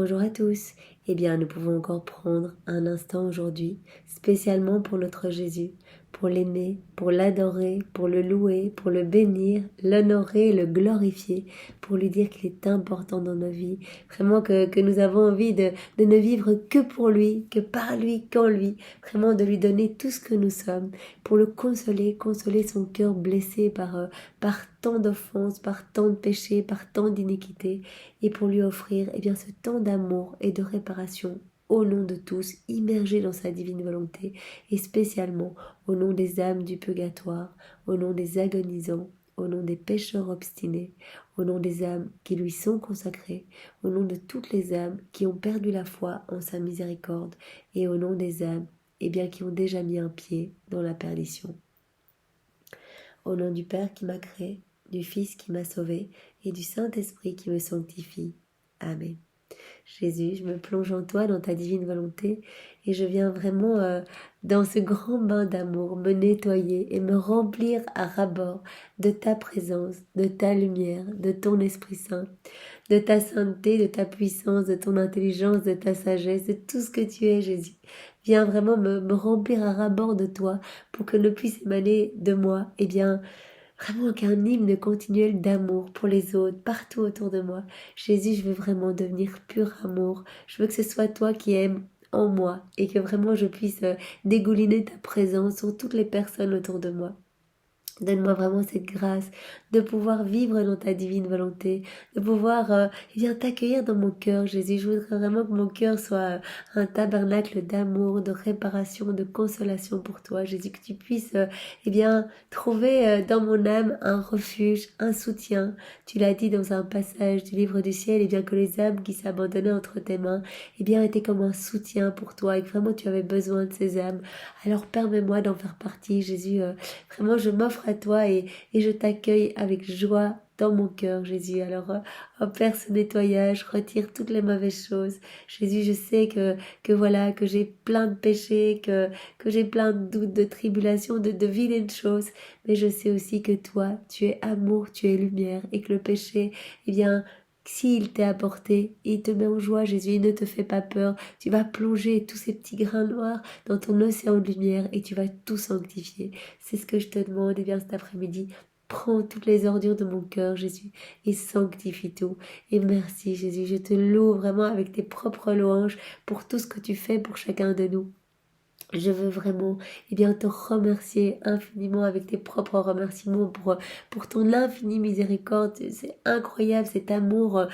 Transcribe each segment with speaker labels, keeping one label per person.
Speaker 1: bonjour à tous. Eh bien, nous pouvons encore prendre un instant aujourd'hui, spécialement pour notre Jésus, pour l'aimer, pour l'adorer, pour le louer, pour le bénir, l'honorer, le glorifier, pour lui dire qu'il est important dans nos vies. Vraiment que nous avons envie de ne vivre que pour lui, que par lui, qu'en lui. Vraiment de lui donner tout ce que nous sommes, pour le consoler, consoler son cœur blessé par tant d'offenses, par tant de péchés, par tant d'iniquités, et pour lui offrir ce temps d'amour et de réparation au nom de tous, immergés dans sa divine volonté, et spécialement au nom des âmes du purgatoire, au nom des agonisants, au nom des pécheurs obstinés, au nom des âmes qui lui sont consacrées, au nom de toutes les âmes qui ont perdu la foi en sa miséricorde, et au nom des âmes qui ont déjà mis un pied dans la perdition. Au nom du Père qui m'a créé, du Fils qui m'a sauvé, et du Saint-Esprit qui me sanctifie. Amen. Jésus, je me plonge en toi, dans ta divine volonté, et je viens vraiment dans ce grand bain d'amour me nettoyer et me remplir à ras-bord de ta présence, de ta lumière, de ton Esprit Saint, de ta sainteté, de ta puissance, de ton intelligence, de ta sagesse, de tout ce que tu es, Jésus. Viens vraiment me remplir à ras-bord de toi pour que ne puisse émaner de moi, vraiment qu'un hymne continuel d'amour pour les autres, partout autour de moi. Jésus, je veux vraiment devenir pur amour. Je veux que ce soit toi qui aimes en moi et que vraiment je puisse dégouliner ta présence sur toutes les personnes autour de moi. Donne-moi vraiment cette grâce de pouvoir vivre dans ta divine volonté, de pouvoir t'accueillir dans mon cœur, Jésus. Je voudrais vraiment que mon cœur soit un tabernacle d'amour, de réparation, de consolation pour toi, Jésus, que tu puisses trouver dans mon âme un refuge, un soutien. Tu l'as dit dans un passage du livre du ciel, que les âmes qui s'abandonnaient entre tes mains étaient comme un soutien pour toi et que vraiment tu avais besoin de ces âmes. Alors permets-moi d'en faire partie, Jésus. Vraiment, je m'offre à toi et je t'accueille avec joie dans mon cœur, Jésus. Alors, opère ce nettoyage, retire toutes les mauvaises choses. Jésus, je sais que j'ai plein de péchés, que j'ai plein de doutes, de tribulations, de vilaines choses. Mais je sais aussi que toi, tu es amour, tu es lumière et que le péché, s'il t'est apporté, il te met en joie, Jésus, il ne te fait pas peur. Tu vas plonger tous ces petits grains noirs dans ton océan de lumière et tu vas tout sanctifier. C'est ce que je te demande, cet après-midi. Prends toutes les ordures de mon cœur, Jésus, et sanctifie tout. Et merci, Jésus, je te loue vraiment avec tes propres louanges pour tout ce que tu fais pour chacun de nous. Je veux vraiment te remercier infiniment avec tes propres remerciements pour ton infinie miséricorde. C'est incroyable cet amour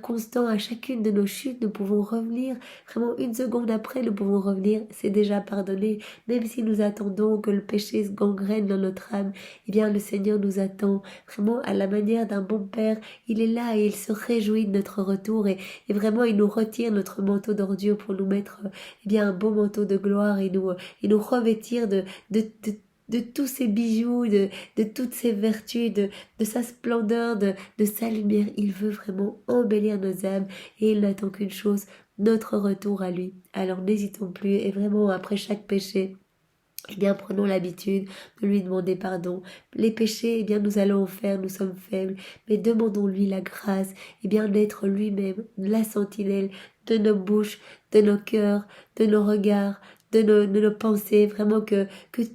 Speaker 1: constant. À chacune de nos chutes, nous pouvons revenir. Vraiment, une seconde après, nous pouvons revenir. C'est déjà pardonné. Même si nous attendons que le péché se gangrène dans notre âme, le Seigneur nous attend. Vraiment, à la manière d'un bon Père, il est là et il se réjouit de notre retour. Et vraiment, il nous retire notre manteau d'ordure pour nous mettre un beau manteau de gloire et nous revêtir de tous ces bijoux, de toutes ces vertus, de sa splendeur, de sa lumière. Il veut vraiment embellir nos âmes et il n'attend qu'une chose, notre retour à lui. Alors n'hésitons plus et vraiment après chaque péché, prenons l'habitude de lui demander pardon. Les péchés, nous allons en faire, nous sommes faibles, mais demandons-lui la grâce, d'être lui-même la sentinelle de nos bouches, de nos cœurs, de nos regards, de nos pensées, vraiment que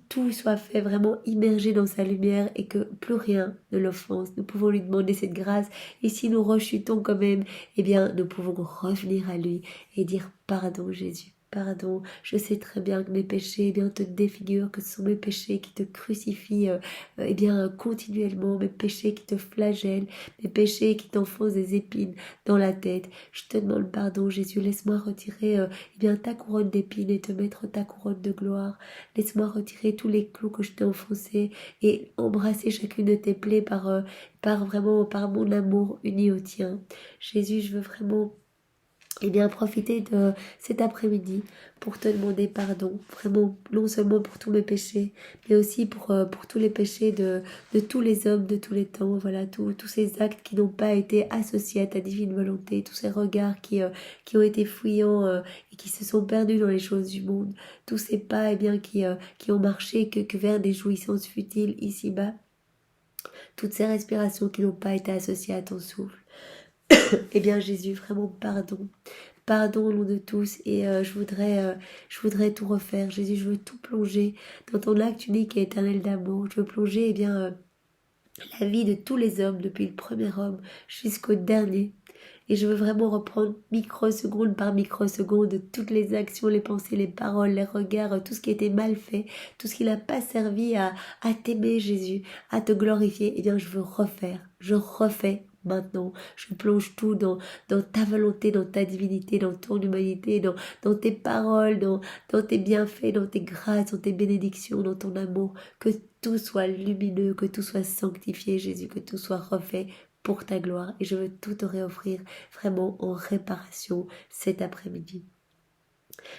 Speaker 1: tout soit fait, vraiment immergé dans sa lumière et que plus rien ne l'offense. Nous pouvons lui demander cette grâce et si nous rechutons quand même, nous pouvons revenir à lui et dire pardon Jésus. Pardon, je sais très bien que mes péchés te défigurent, que ce sont mes péchés qui te crucifient continuellement, mes péchés qui te flagellent, mes péchés qui t'enfoncent des épines dans la tête. Je te demande pardon Jésus, laisse-moi retirer ta couronne d'épines et te mettre ta couronne de gloire. Laisse-moi retirer tous les clous que je t'ai enfoncés et embrasser chacune de tes plaies par mon amour uni au tien. Jésus, je veux vraiment profiter de cet après-midi pour te demander pardon, vraiment, non seulement pour tous mes péchés, mais aussi pour tous les péchés de tous les hommes de tous les temps, voilà, tous ces actes qui n'ont pas été associés à ta divine volonté, tous ces regards qui ont été fouillants et qui se sont perdus dans les choses du monde, tous ces pas qui ont marché que vers des jouissances futiles ici-bas, toutes ces respirations qui n'ont pas été associées à ton souffle. Eh bien Jésus, vraiment pardon. Pardon au nom de tous et je voudrais tout refaire. Jésus, je veux tout plonger dans ton acte unique et éternel d'amour. Je veux plonger la vie de tous les hommes, depuis le premier homme jusqu'au dernier. Et je veux vraiment reprendre microseconde par microseconde toutes les actions, les pensées, les paroles, les regards, tout ce qui était mal fait, tout ce qui n'a pas servi à t'aimer Jésus, à te glorifier. Eh bien, je veux refaire. Je refais maintenant. Je plonge tout dans ta volonté, dans ta divinité, dans ton humanité, dans tes paroles, dans tes bienfaits, dans tes grâces, dans tes bénédictions, dans ton amour. Que tout soit lumineux, que tout soit sanctifié, Jésus, que tout soit refait pour ta gloire. Et je veux tout te réoffrir vraiment en réparation cet après-midi.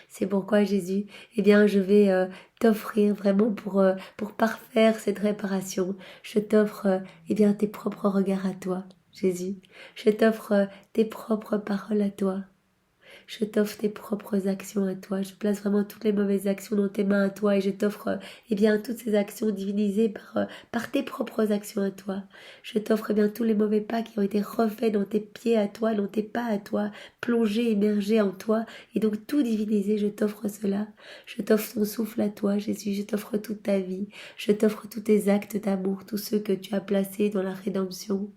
Speaker 1: C'est pourquoi Jésus, eh bien, je vais t'offrir vraiment pour parfaire cette réparation. Je t'offre, eh bien, tes propres regards à toi, Jésus. Je t'offre tes propres paroles à toi. Je t'offre tes propres actions à toi. Je place vraiment toutes les mauvaises actions dans tes mains à toi et je t'offre eh bien toutes ces actions divinisées par tes propres actions à toi. Je t'offre eh bien tous les mauvais pas qui ont été refaits dans tes pieds à toi, dans tes pas à toi, plongés, immergés en toi et donc tout divinisé. Je t'offre cela. Je t'offre ton souffle à toi, Jésus. Je t'offre toute ta vie. Je t'offre tous tes actes d'amour, tous ceux que tu as placés dans la rédemption,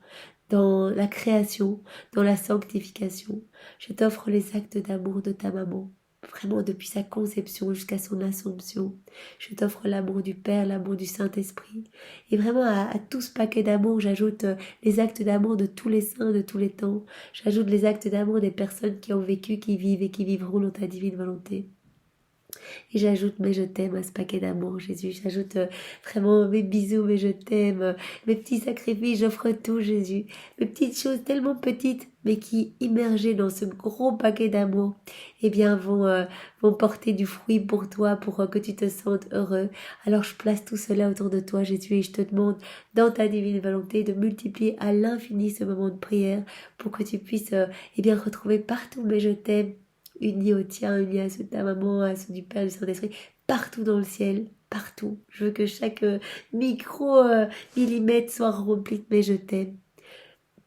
Speaker 1: dans la création, dans la sanctification. Je t'offre les actes d'amour de ta maman, vraiment depuis sa conception jusqu'à son assomption. Je t'offre l'amour du Père, l'amour du Saint-Esprit. Et vraiment à tout ce paquet d'amour, j'ajoute les actes d'amour de tous les saints de tous les temps. J'ajoute les actes d'amour des personnes qui ont vécu, qui vivent et qui vivront dans ta divine volonté. Et j'ajoute mes je t'aime à ce paquet d'amour, Jésus. J'ajoute vraiment mes bisous, mes je t'aime, mes petits sacrifices, j'offre tout, Jésus. Mes petites choses tellement petites, mais qui, immergées dans ce gros paquet d'amour, eh bien, vont porter du fruit pour toi, pour que tu te sentes heureux. Alors, je place tout cela autour de toi, Jésus, et je te demande, dans ta divine volonté, de multiplier à l'infini ce moment de prière pour que tu puisses, eh bien, retrouver partout mes je t'aime, unis au tien, unis à ceux de ta maman, à ceux du Père, du Saint-Esprit, partout dans le ciel, partout. Je veux que chaque millimètre soit rempli de mes je t'aime,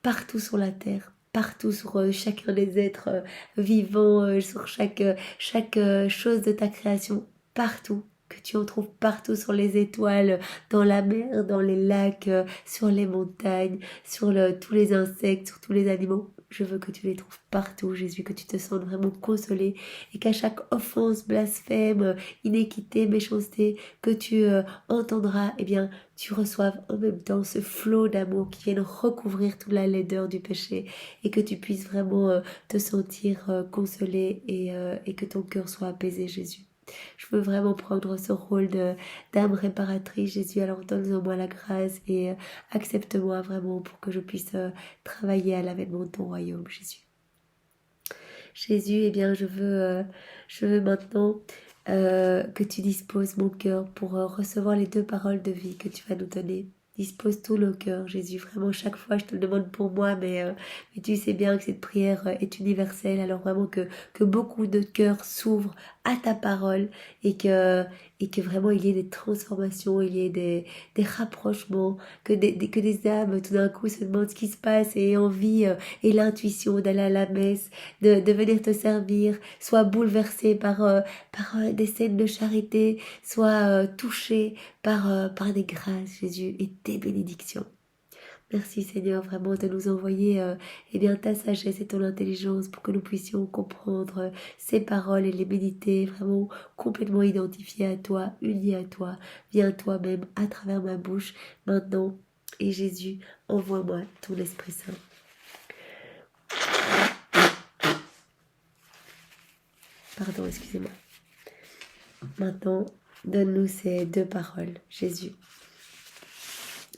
Speaker 1: partout sur la terre, partout sur chacun des êtres vivants, sur chaque chose de ta création, partout. Que tu en trouves partout sur les étoiles, dans la mer, dans les lacs, sur les montagnes, sur tous les insectes, sur tous les animaux. Je veux que tu les trouves partout, Jésus, que tu te sentes vraiment consolé et qu'à chaque offense, blasphème, iniquité, méchanceté que tu entendras, eh bien, tu reçoives en même temps ce flot d'amour qui vienne recouvrir toute la laideur du péché et que tu puisses vraiment te sentir consolé et que ton cœur soit apaisé, Jésus. Je veux vraiment prendre ce rôle d'âme réparatrice, Jésus. Alors donne-moi la grâce et accepte-moi vraiment pour que je puisse travailler à l'avènement de ton royaume, Jésus. Jésus, eh bien, je veux maintenant que tu disposes mon cœur pour recevoir les 2 paroles de vie que tu vas nous donner. Dispose tout le cœur, Jésus. Vraiment, chaque fois, je te le demande pour moi, mais tu sais bien que cette prière est universelle. Alors vraiment que beaucoup de cœurs s'ouvrent à ta parole et que vraiment il y ait des transformations, il y ait des rapprochements, que des âmes tout d'un coup se demandent ce qui se passe et aient envie et l'intuition d'aller à la messe, de venir te servir, soit bouleversés par des scènes de charité, soit touchés par des grâces, Jésus, et tes bénédictions. Merci Seigneur vraiment de nous envoyer eh bien, ta sagesse et ton intelligence pour que nous puissions comprendre ces paroles et les méditer vraiment complètement identifiées à toi, unies à toi. Viens toi-même à travers ma bouche maintenant et Jésus, envoie-moi ton Esprit Saint. Pardon, excusez-moi. Maintenant, donne-nous ces 2 paroles, Jésus.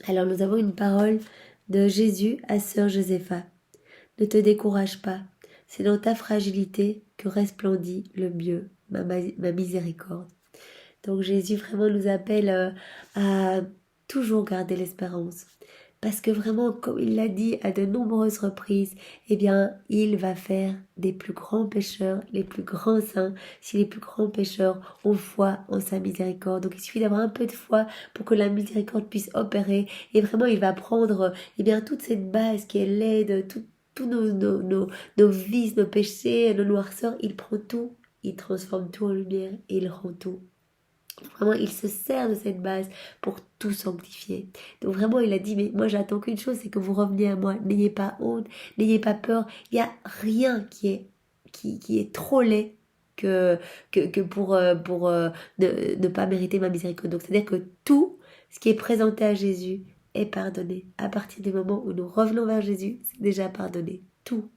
Speaker 1: Alors nous avons une parole de Jésus à sœur Josépha. Ne te décourage pas, c'est dans ta fragilité que resplendit le mieux, ma miséricorde. Donc Jésus vraiment nous appelle à toujours garder l'espérance. Parce que vraiment, comme il l'a dit à de nombreuses reprises, eh bien, il va faire des plus grands pécheurs, les plus grands saints, si les plus grands pécheurs ont foi en sa miséricorde. Donc il suffit d'avoir un peu de foi pour que la miséricorde puisse opérer. Et vraiment, il va prendre eh bien, toute cette base qui est laide, tous nos vices, nos péchés, nos noirceurs, il prend tout, il transforme tout en lumière et il rend tout. Vraiment, il se sert de cette base pour tout sanctifier. Donc vraiment, il a dit, mais moi j'attends qu'une chose, c'est que vous reveniez à moi. N'ayez pas honte, n'ayez pas peur. Il n'y a rien qui est trop laid que pour ne pas mériter ma miséricorde. Donc c'est-à-dire que tout ce qui est présenté à Jésus est pardonné. À partir du moment où nous revenons vers Jésus, c'est déjà pardonné. Tout.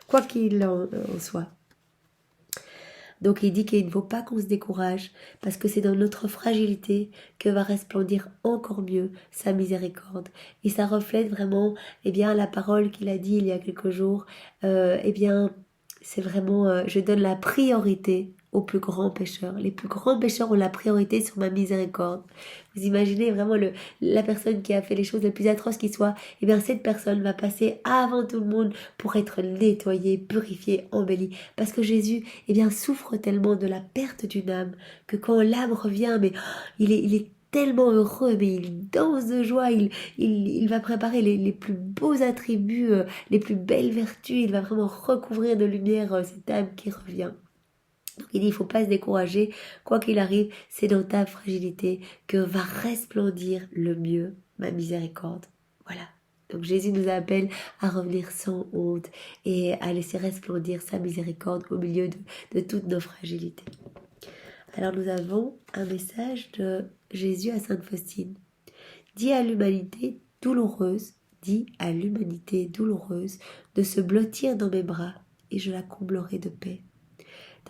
Speaker 1: Quoi qu'il en soit. Donc il dit qu'il ne faut pas qu'on se décourage, parce que c'est dans notre fragilité que va resplendir encore mieux sa miséricorde. Et ça reflète vraiment la parole qu'il a dit il y a quelques jours. C'est vraiment, je donne la priorité aux plus grands pécheurs. Les plus grands pécheurs ont la priorité sur ma miséricorde. Vous imaginez vraiment la personne qui a fait les choses les plus atroces qui soient, cette personne va passer avant tout le monde pour être nettoyée, purifiée, embellie. Parce que Jésus, souffre tellement de la perte d'une âme que quand l'âme revient, il est tellement heureux, mais il danse de joie, il va préparer les plus beaux attributs, les plus belles vertus, il va vraiment recouvrir de lumière cette âme qui revient. Donc il dit, il ne faut pas se décourager, quoi qu'il arrive, c'est dans ta fragilité que va resplendir le mieux ma miséricorde. Voilà. Donc Jésus nous appelle à revenir sans honte et à laisser resplendir sa miséricorde au milieu de toutes nos fragilités. Alors nous avons un message de Jésus à Sainte Faustine. Dis à l'humanité douloureuse de se blottir dans mes bras et je la comblerai de paix.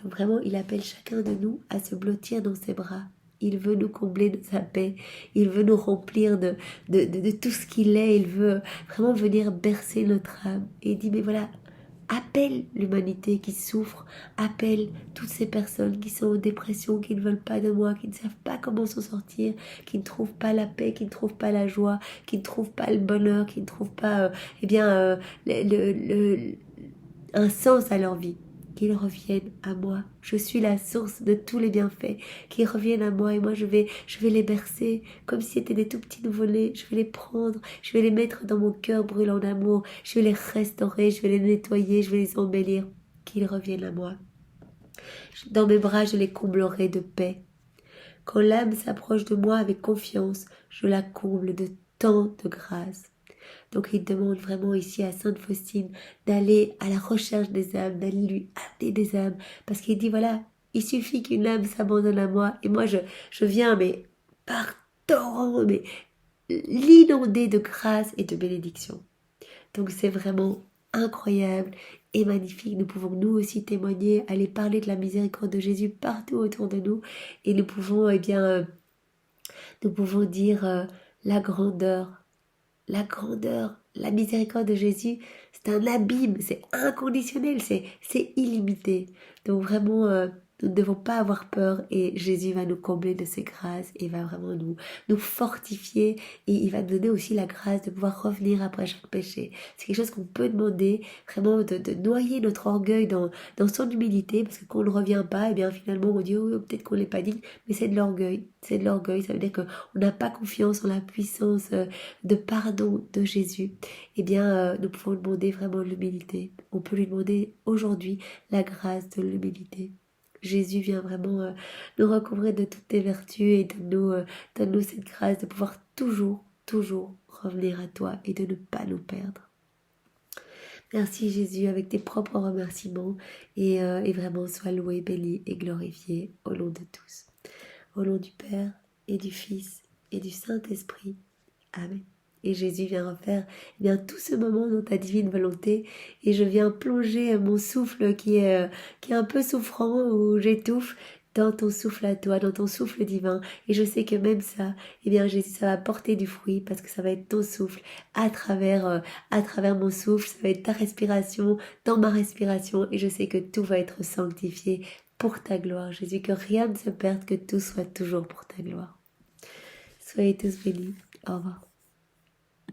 Speaker 1: Donc vraiment, il appelle chacun de nous à se blottir dans ses bras. Il veut nous combler de sa paix. Il veut nous remplir de tout ce qu'il est. Il veut vraiment venir bercer notre âme. Et il dit, mais voilà, appelle l'humanité qui souffre. Appelle toutes ces personnes qui sont en dépression, qui ne veulent pas de moi, qui ne savent pas comment s'en sortir, qui ne trouvent pas la paix, qui ne trouvent pas la joie, qui ne trouvent pas le bonheur, qui ne trouvent pas un sens à leur vie. Qu'ils reviennent à moi. Je suis la source de tous les bienfaits. Qu'ils reviennent à moi et moi je vais les bercer comme si c'était des tout petits nouveau-nés. Je vais les prendre, je vais les mettre dans mon cœur brûlant d'amour. Je vais les restaurer, je vais les nettoyer, je vais les embellir. Qu'ils reviennent à moi. Dans mes bras, je les comblerai de paix. Quand l'âme s'approche de moi avec confiance, je la comble de tant de grâce. Donc il demande vraiment ici à Sainte Faustine d'aller à la recherche des âmes, d'aller lui amener des âmes. Parce qu'il dit voilà, il suffit qu'une âme s'abandonne à moi et moi je viens par torrent, l'inonder de grâce et de bénédiction. Donc c'est vraiment incroyable et magnifique. Nous pouvons nous aussi témoigner, aller parler de la miséricorde de Jésus partout autour de nous et nous pouvons dire la grandeur, la miséricorde de Jésus, c'est un abîme, c'est inconditionnel, c'est illimité. Donc vraiment, nous ne devons pas avoir peur et Jésus va nous combler de ses grâces et va vraiment nous fortifier et il va nous donner aussi la grâce de pouvoir revenir après chaque péché. C'est quelque chose qu'on peut demander, vraiment de noyer notre orgueil dans son humilité, parce que quand on ne revient pas, finalement on dit oh, peut-être qu'on ne l'est pas digne, mais c'est de l'orgueil, ça veut dire qu'on n'a pas confiance en la puissance de pardon de Jésus. Nous pouvons demander vraiment l'humilité. On peut lui demander aujourd'hui la grâce de l'humilité. Jésus vient vraiment nous recouvrir de toutes tes vertus et donne-nous cette grâce de pouvoir toujours revenir à toi et de ne pas nous perdre. Merci Jésus avec tes propres remerciements et vraiment sois loué, béni et glorifié au nom de tous. Au nom du Père et du Fils et du Saint-Esprit. Amen. Et Jésus vient refaire tout ce moment dans ta divine volonté et je viens plonger mon souffle qui est un peu souffrant où j'étouffe dans ton souffle à toi, dans ton souffle divin. Et je sais que même ça, Jésus, ça va porter du fruit parce que ça va être ton souffle à travers mon souffle, ça va être ta respiration dans ma respiration et je sais que tout va être sanctifié pour ta gloire. Jésus, que rien ne se perde, que tout soit toujours pour ta gloire. Soyez tous bénis. Au revoir.